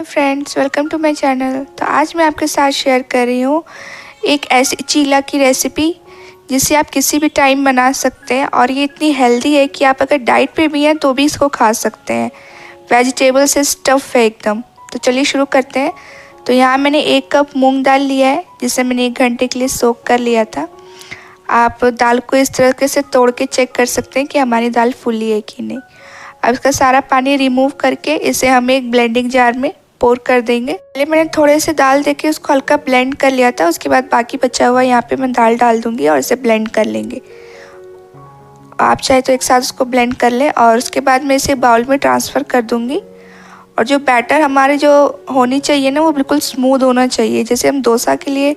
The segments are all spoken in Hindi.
Friends, welcome to my channel. तो आज मैं आपके साथ शेयर कर रही हूँ एक ऐसी चीला की रेसिपी जिसे आप किसी भी टाइम बना सकते हैं और ये इतनी हेल्दी है कि आप अगर डाइट पे भी हैं तो भी इसको खा सकते हैं। वेजिटेबल से स्टफ़ है एकदम। तो चलिए शुरू करते हैं। तो यहाँ मैंने 1 कप मूंग दाल लिया है जिसे मैंने 1 घंटे के लिए सोक कर लिया था। आप दाल को इस तरीके से तोड़ के चेक कर सकते हैं कि हमारी दाल फुली है कि नहीं। अब इसका सारा पानी रिमूव करके इसे हम एक ब्लेंडिंग जार में पोर कर देंगे। पहले मैंने थोड़े से दाल देके उसको हल्का ब्लेंड कर लिया था। उसके बाद बाकी बचा हुआ यहाँ पे मैं दाल डाल दूंगी और इसे ब्लेंड कर लेंगे। आप चाहे तो एक साथ उसको ब्लेंड कर लें और उसके बाद मैं इसे बाउल में ट्रांसफ़र कर दूंगी। और जो बैटर हमारे जो होनी चाहिए ना, वो बिल्कुल स्मूथ होना चाहिए। जैसे हम डोसा के लिए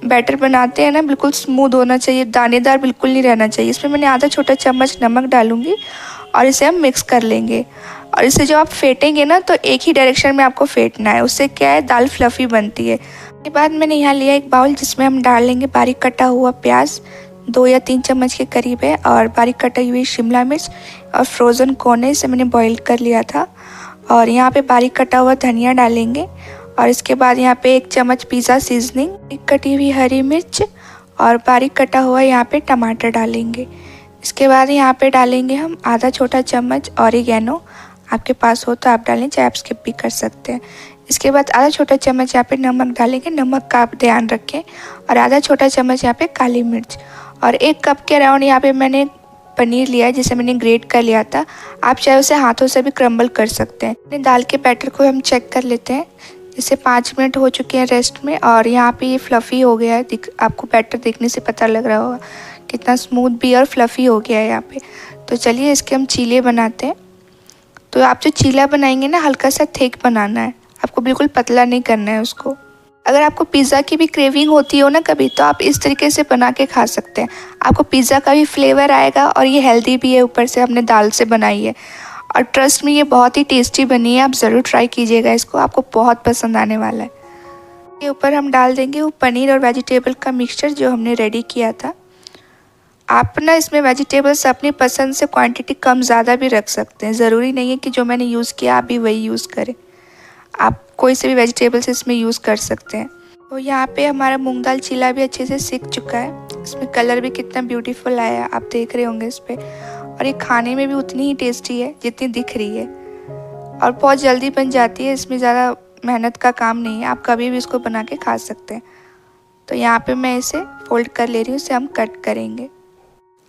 बैटर बनाते हैं ना, बिल्कुल स्मूथ होना चाहिए, दानेदार बिल्कुल नहीं रहना चाहिए। इसमें मैंने आधा छोटा चम्मच नमक डालूंगी और इसे हम मिक्स कर लेंगे। और इसे जब आप फेंटेंगे ना तो एक ही डायरेक्शन में आपको फेंटना है, उससे क्या है दाल फ्लफ़ी बनती है। उसके बाद मैंने यहाँ लिया एक बाउल जिसमें हम डाल लेंगे बारीक कटा हुआ प्याज, 2 या 3 चम्मच के करीब है, और बारीक कटी हुई शिमला मिर्च और फ्रोज़न कोने से मैंने बॉईल कर लिया था। और यहाँ पे बारीक कटा हुआ धनिया डालेंगे। और इसके बाद यहाँ पे 1 चम्मच पिज़्ज़ा सीजनिंग, एक कटी हुई हरी मिर्च और बारीक कटा हुआ यहाँ पे टमाटर डालेंगे। इसके बाद यहाँ पे डालेंगे हम आधा छोटा चम्मच ऑरिगेनो। आपके पास हो तो आप डालें, चाहे आप स्किप भी कर सकते हैं। इसके बाद आधा छोटा चम्मच यहाँ पे नमक डालेंगे, नमक का आप ध्यान रखें। और आधा छोटा चम्मच यहाँ पे काली मिर्च। और 1 कप के अराउंड यहाँ पे मैंने पनीर लिया है जिसे मैंने ग्रेट कर लिया था। आप चाहे उसे हाथों से भी क्रम्बल कर सकते हैं। दाल के बैटर को हम चेक कर लेते हैं। जैसे 5 मिनट हो चुके हैं रेस्ट में और यहाँ पे ये फ्लफ़ी हो गया है। आपको बैटर देखने से पता लग रहा होगा कितना स्मूथ भी और फ्लफ़ी हो गया है यहाँ पे। तो चलिए इसके हम चीले बनाते हैं। तो आप जो चीला बनाएंगे ना, हल्का सा थिक बनाना है, आपको बिल्कुल पतला नहीं करना है उसको। अगर आपको पिज़्ज़ा की भी क्रेविंग होती हो ना कभी, तो आप इस तरीके से बना के खा सकते हैं। आपको पिज़्ज़ा का भी फ्लेवर आएगा और ये हेल्दी भी है, ऊपर से हमने दाल से बनाई है। और ट्रस्ट में ये बहुत ही टेस्टी बनी है, आप ज़रूर ट्राई कीजिएगा इसको, आपको बहुत पसंद आने वाला है। के ऊपर हम डाल देंगे वो पनीर और वेजिटेबल का मिक्सचर जो हमने रेडी किया था। आप ना इसमें वेजिटेबल्स अपनी पसंद से क्वांटिटी कम ज़्यादा भी रख सकते हैं। ज़रूरी नहीं है कि जो मैंने यूज़ किया आप भी वही यूज़ करें, आप कोई से भी वेजिटेबल्स इसमें यूज़ कर सकते हैं। तो यहाँ पे हमारा मूंग दाल चीला भी अच्छे से सिक चुका है। इसमें कलर भी कितना ब्यूटीफुल आया है, आप देख रहे होंगे इस पर। और ये खाने में भी उतनी ही टेस्टी है जितनी दिख रही है, और बहुत जल्दी बन जाती है। इसमें ज़्यादा मेहनत का काम नहीं है, आप कभी भी इसको बना के खा सकते हैं। तो यहाँ पे मैं इसे फोल्ड कर ले रही हूँ, इसे हम कट करेंगे।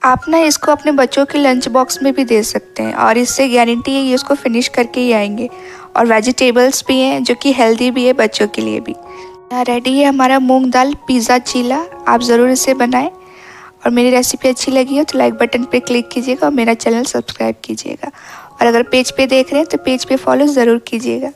आप ना इसको अपने बच्चों के लंच बॉक्स में भी दे सकते हैं और इससे गारंटी है ये उसको फिनिश करके ही आएंगे। और वेजिटेबल्स भी हैं जो कि हेल्दी भी है बच्चों के लिए भी। यहाँ रेडी है हमारा मूंग दाल पिज़्ज़ा चीला, आप ज़रूर इसे बनाएं। और मेरी रेसिपी अच्छी लगी हो तो लाइक बटन पे क्लिक कीजिएगा और मेरा चैनल सब्सक्राइब कीजिएगा। और अगर पेज पे देख रहे हैं तो पेज पे फॉलो ज़रूर कीजिएगा।